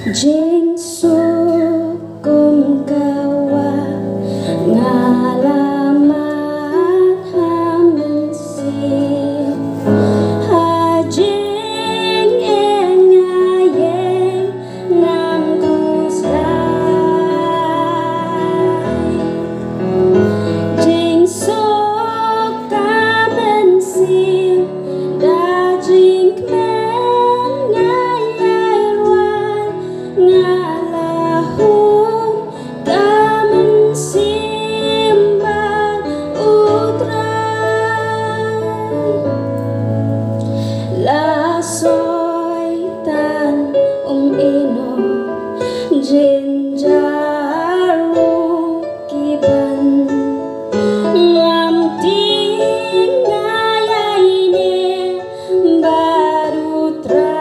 Jing sukum kawa ngalamat hamensi hajing engayeng nangkuslay jing suk kamensi dajing ngalahun kamen simbang utray la soy tan ino jinjaru kiban ngam ting ngayaine baru tray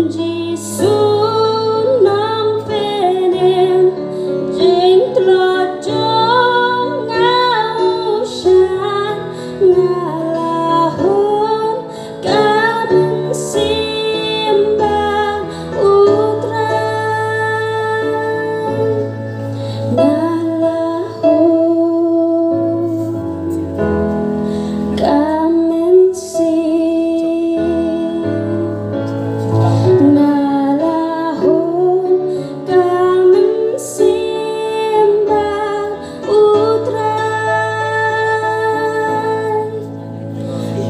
Jisun nang penen jing tlojong ngausan ngalahun kamen simbang utray ngalahun kamen ngalahun kamen simbang utray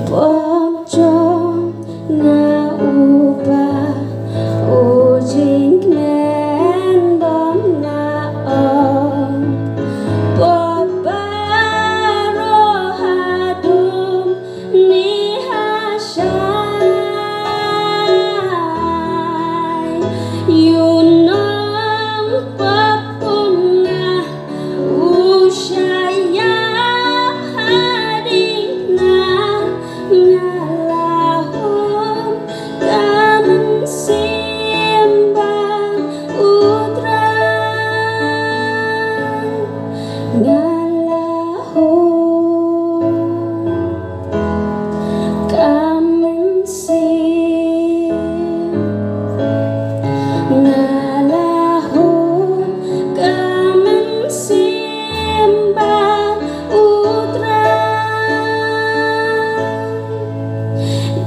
pocong ngaubah ujing nendom naong poparo hadum nihasay yunong papungah usyaya hadingna ngalahun kamen simbang utray ngalahun kamen ngalahun kamen simbang utray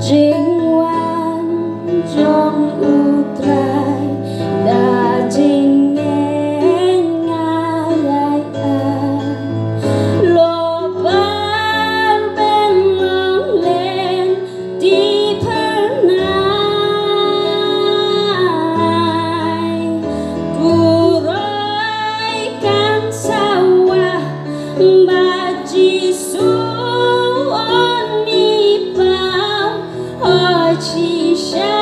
jingwan jong utray dajing ngayay lopar benglong len di pernay turaikan sawah baji suon nipau ocisha